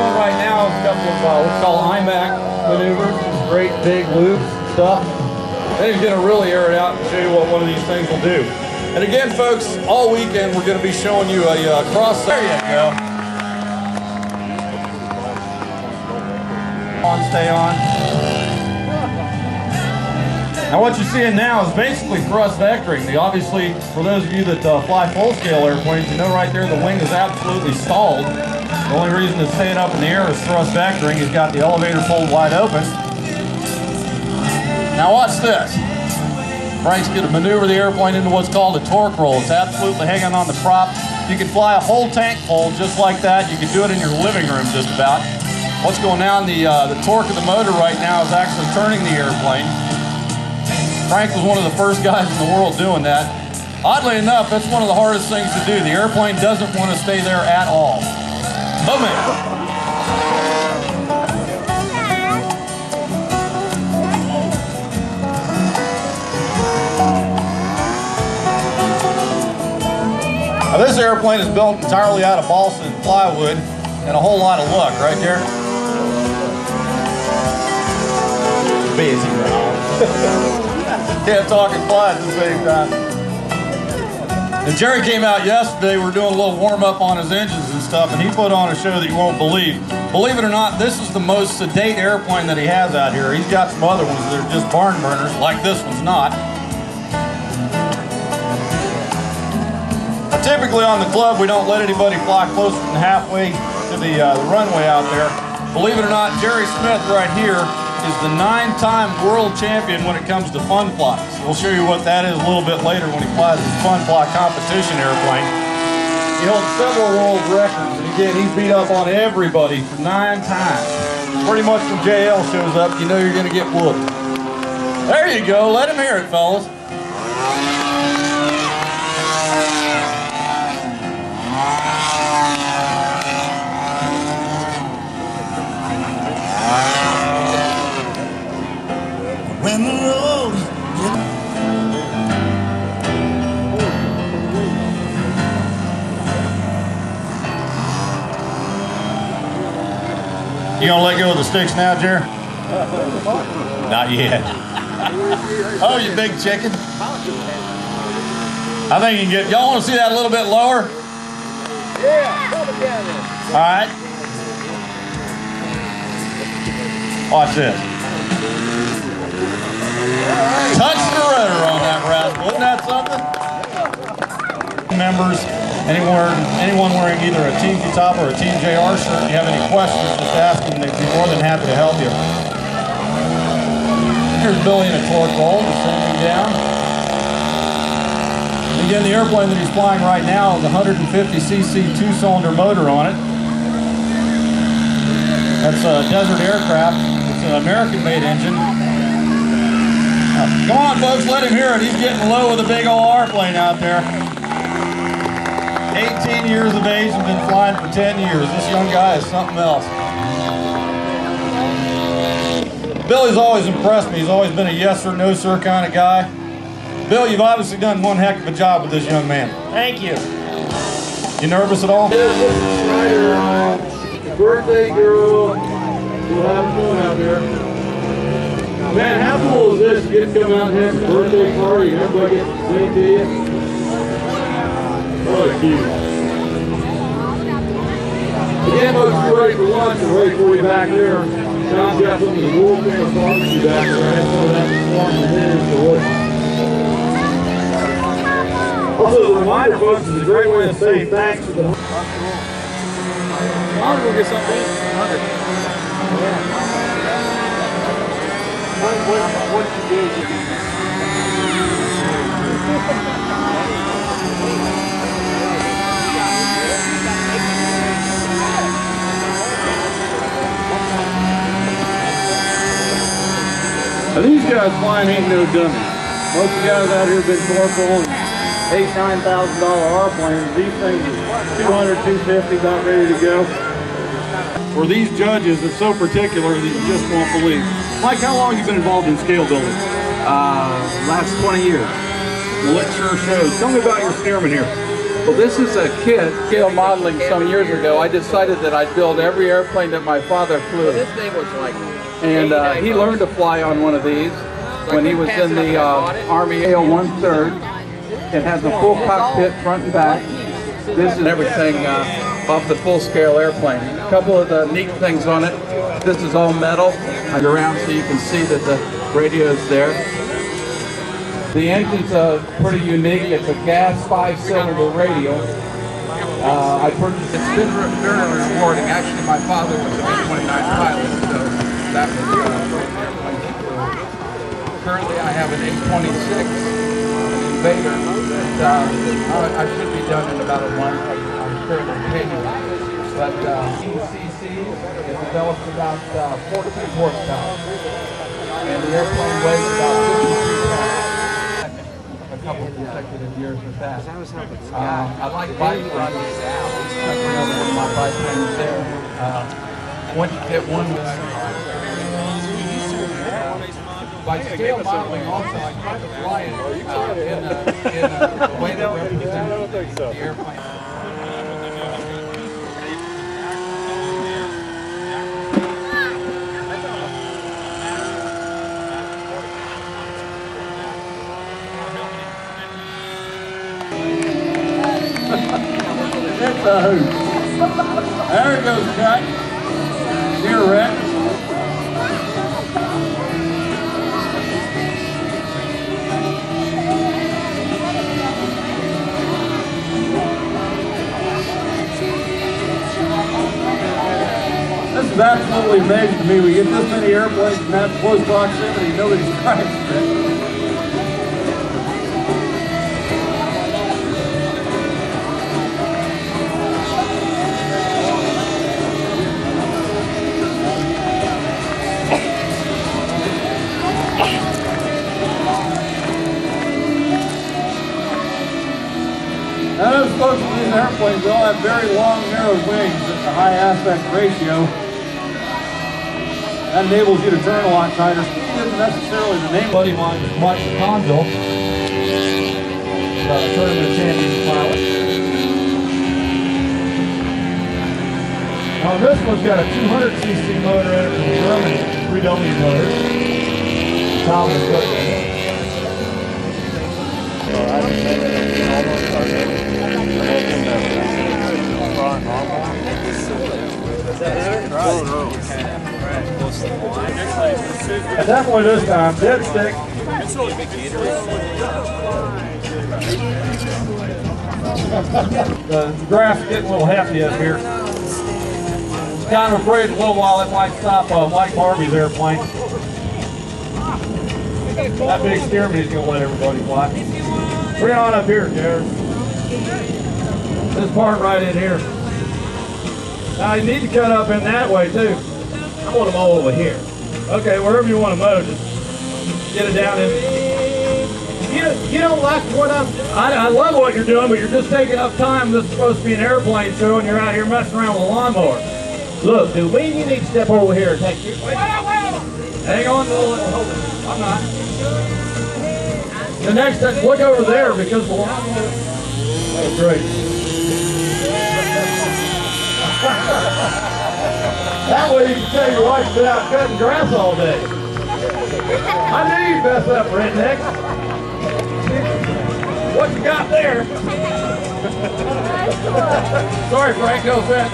doing right now is a couple of what we call IMAC maneuvers, great big loops and stuff. Then he's going to really air it out and show you what one of these things will do. And again, folks, all weekend we're going to be showing you a cross. There you go. On, stay on. Now what you're seeing now is basically thrust vectoring. Obviously, for those of you that fly full-scale airplanes, you know right there the wing is absolutely stalled. The only reason it's staying up in the air is thrust vectoring. He's got the elevator fold wide open. Now watch this. Frank's going to maneuver the airplane into what's called a torque roll. It's absolutely hanging on the prop. You can fly a whole tank fold just like that. You can do it in your living room just about. What's going on, the torque of the motor right now is actually turning the airplane. Frank was one of the first guys in the world doing that. Oddly enough, that's one of the hardest things to do. The airplane doesn't want to stay there at all. Oh man. Now this airplane is built entirely out of balsa and plywood and a whole lot of luck right there. Busy now. Can't talk and fly at the same time. And Jerry came out yesterday, we were doing a little warm up on his engines and stuff, and he put on a show that you won't believe. Believe it or not, this is the most sedate airplane that he has out here. He's got some other ones that are just barn burners, like this one's not. Typically on the club, we don't let anybody fly closer than halfway to the runway out there. Believe it or not, Jerry Smith right here is the 9-time world champion when it comes to fun flies. We'll show you what that is a little bit later when he flies his fun fly competition airplane. He holds several world records, and again, he's beat up on everybody for 9 times. Pretty much when JL shows up, you know you're going to get whooped. There you go. Let him hear it, fellas. When the road You gonna let go of the sticks now, Jerry? Not yet. Oh, you big chicken. I think you can get, y'all wanna see that a little bit lower? Yeah, come down there. All right. Watch this. Touch the rudder on that rascal. Isn't that something? Members, anyone wearing either a Team Top or a Team JR shirt, if you have any questions, just ask them. They'd be more than happy to help you. Here's Billy in a torque roll, just sending down. Again, the airplane that he's flying right now is a 150cc 2-cylinder motor on it. That's a Desert Aircraft. It's an American-made engine. Come on, folks, let him hear it. He's getting low with a big old airplane out there. 18 years of age and been flying for 10 years. This young guy is something else. Billy's always impressed me. He's always been a yes sir, no sir kind of guy. Bill, you've obviously done one heck of a job with this young man. Thank you. You nervous at all? Birthday girl. We'll have fun out there. Man, how cool is this? You get to come out and have a birthday party and everybody gets to sing to you. Really cute. Again, folks, we're ready for lunch. We're ready for you back there. John's got some of the world famous barbecue back there. I had some of that this morning with him. Also, a reminder, folks, is a great way to say thanks to the. I'm gonna go get something. What you do? Now these guys flying ain't no dummies. Most of the guys out here have been corporal and $8,000 to $9,000 airplanes. These things are 200, 250, about ready to go. For these judges, it's so particular that you just won't believe. Mike, how long have you been involved in scale building? Last 20 years. Well, it sure shows. Tell me about your steerman here. Well, this is a kit, scale modeling some years ago. I decided that I'd build every airplane that my father flew. This thing was like... And he learned to fly on one of these when he was in the Army scale 1/3. It has a full cockpit front and back. This is everything off the full scale airplane. A couple of the neat things on it. This is all metal. I'm around so you can see that the radio is there. The engine's pretty unique. It's a gas 5-cylinder radio. I purchased it. It's been very rewarding. Actually, my father was a B-29 pilot, so that was currently I have an A-26, an Invader, that I should be done in about a month. I'm currently painting. But ECC is developed about 14 horsepower, and the airplane weighs about 53 pounds. A couple of consecutive years with that. I like biplanes. That's another one of my biplanes there. Once you get one by scale modeling also, I try to fly it in a way that represents the airplane. That's a hoot. There it goes, Cut. Dear Rex. This is absolutely amazing to me. We get this many airplanes in that close proximity, nobody's crashed it. Now those folks in these airplanes, they all have very long, narrow wings at a high aspect ratio. That enables you to turn a lot tighter. Speed isn't necessarily the name. Buddy mine is Mike Conville, tournament champion pilot. Now this one's got a 200cc motor in it from Germany, 3W motor. Tom is good. Definitely this time, dead stick. The grass is getting a little hefty up here. Kind of afraid in a little while it might stop Mike Harvey's airplane. That big steerman is going to let everybody fly. Bring it on up here, Jared. This part right in here. Now you need to cut up in that way too. I want them all over here. Okay, wherever you want to mow, just get it down in. You don't like what I love what you're doing, but you're just taking up time. This is supposed to be an airplane show, and you're out here messing around with a lawnmower. Look, dude, you need to step over here and take your. Hang on, hold it. I'm not. The next time, look over there because the lawnmower. Oh, great. That way you can tell your wife been out cutting grass all day. I knew you'd mess up, redneck. What you got there? Sorry, Frank, no offense.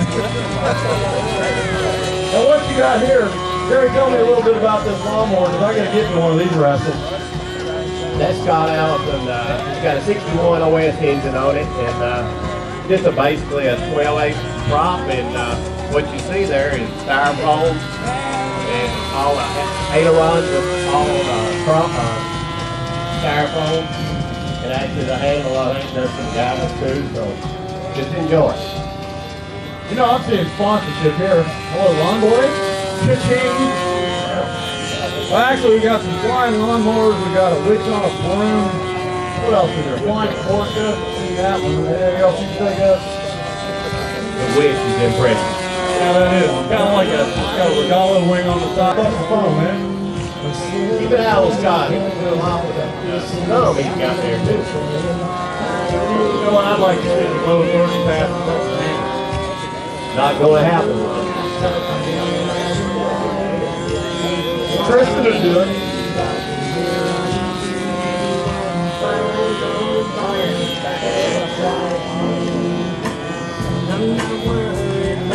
Now what you got here? Jerry, tell me a little bit about this lawnmower, because I got to get me one of these wrestles. That's Scott Allison. It's got a 61 OS engine on it, and just basically a 12/8 prop, and what you see there is styrofoam and all the ailerons with all styrofoam, and actually the handle I think there's some guidance too, so just enjoy it. You know, I'm seeing sponsorship here. Hello, Lawn Boy. Cha-ching. Well, actually, we got some flying lawnmowers. We got a witch on a broom. What else is there? Flying orca. See that one. Anything else you can think of? The witch is impressive. Yeah, that is. Kind of like a regalo wing on the top. What's the phone, man? Keep it out, Scott. He was doing a lot with that. No, he got there too. You know what I'd like to see the low 30 pass. Not going to happen. Tristan will do it.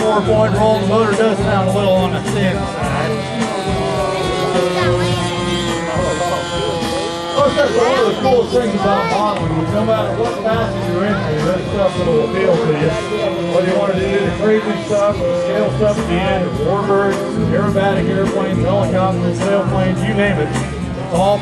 4-point roll, the motor does sound a little on the thin side. Of course, that's one of the coolest things about modeling is no matter what facet you're into, this stuff will appeal to you. Whether you want to do the crazy stuff, the scale stuff at the end, warbirds, aerobatic airplanes, helicopters, sailplanes, you name it. It's all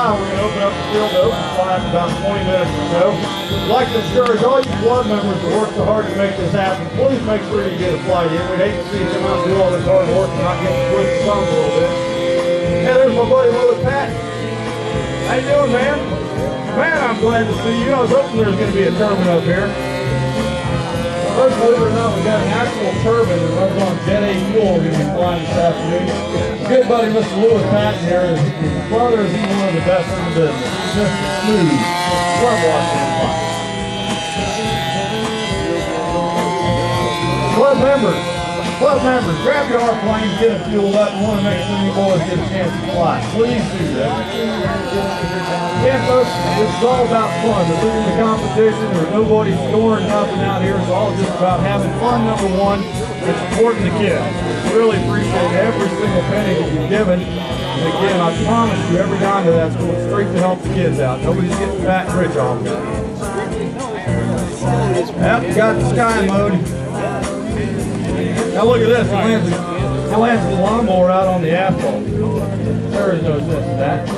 we're going to open up the field to open fly in about 20 minutes or so. I'd like to encourage all you club members that work so hard to make this happen, please make sure you get a flight in. We'd hate to see you come out and do all this hard work and not get to twist the thumbs a little bit. Hey, there's my buddy Louis Pat. How you doing, man? Man, I'm glad to see you. I was hoping there was going to be a turbine up here. First, believe it or not, we got an actual turbine that runs on Jet A fuel we're going to be flying this afternoon. Good buddy, Mr. Louis Patton here. His brother is even one of the best in the business. He's just smooth. Love watching him fly. Club members, grab your airplanes, get it fueled up. We want to make sure you boys get a chance to fly. Please do that. Yeah, folks, this is all about fun. This isn't a competition. There's nobody scoring nothing out here. It's all just about having fun, number one, and supporting the kids. We really appreciate every single penny that you've given. And again, I promise you, every dime of that's going straight to help the kids out. Nobody's getting fat and rich off of it. Yep, got the sky mode. Now look at this. He lands the lawnmower out on the asphalt. There is no sense in that.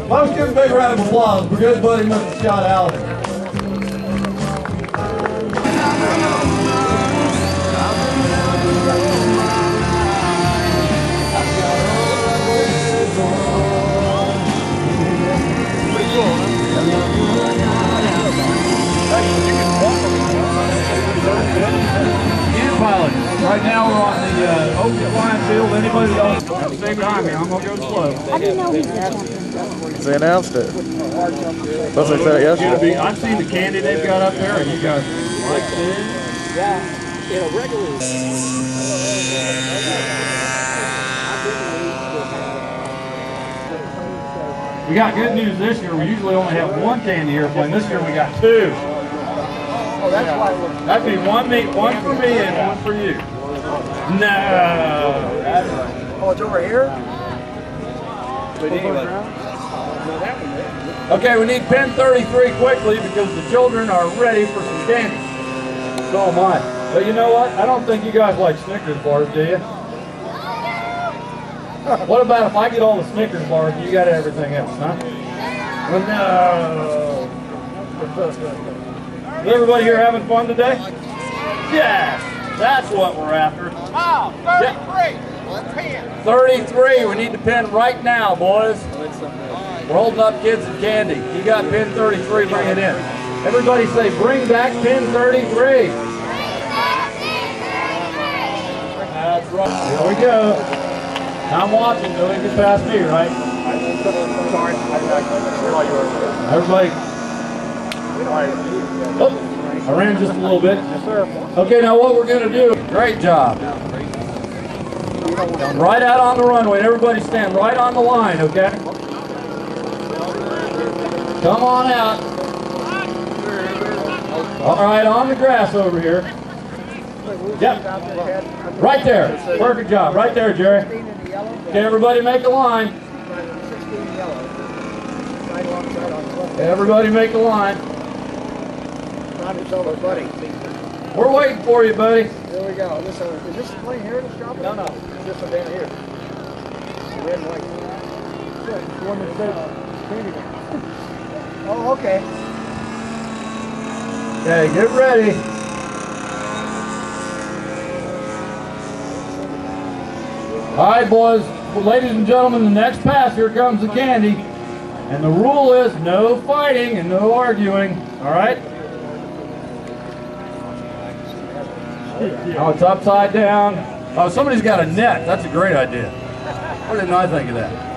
Well, let's give a big round of applause for good buddy Mr. Scott Allison. Pilot. Right now we're on the open flying field. Anybody else? Stay behind me. I'm going to go slow. I didn't know he was a champion. They announced it. Plus they said it yesterday. I've seen the candy they've got up there, and you guys like this? Yeah, in a regular. We got good news this year. We usually only have one candy airplane. This year we got two. Oh, that's why it looks. That'd be one for me and one for you. No. Oh, it's over here? Okay, we need pin 33 quickly because the children are ready for some candy. So am I. But you know what? I don't think you guys like Snickers bars, do you? What about if I get all the Snickers bars and you got everything else, huh? Well, no. Is everybody here having fun today? Yes, that's what we're after. Oh, 33. Let's pin. 33, we need to pin right now, boys. We're holding up kids and candy. You got pin 33, bring it in. Everybody say, bring back pin 33. That's right. Here we go. I'm watching, so you can pass me, right? Sorry, Everybody. Oh, I ran just a little bit. Yes, sir. Okay, now what we're going to do, great job. Right out on the runway. Everybody stand right on the line, okay? Come on out. All right, on the grass over here. Yep. Right there. Perfect job. Right there, Jerry. Okay, everybody make a line. Everybody make a line. We're waiting for you, buddy. There we go. Is this the plane here that's dropping? No, no. It's this one down here. The red and white. Good. The one that says Oh, okay. Okay, get ready. All right, boys. Well, ladies and gentlemen, the next pass, here comes the candy. And the rule is no fighting and no arguing, all right? Oh, it's upside down. Oh, somebody's got a net. That's a great idea. Why didn't I think of that?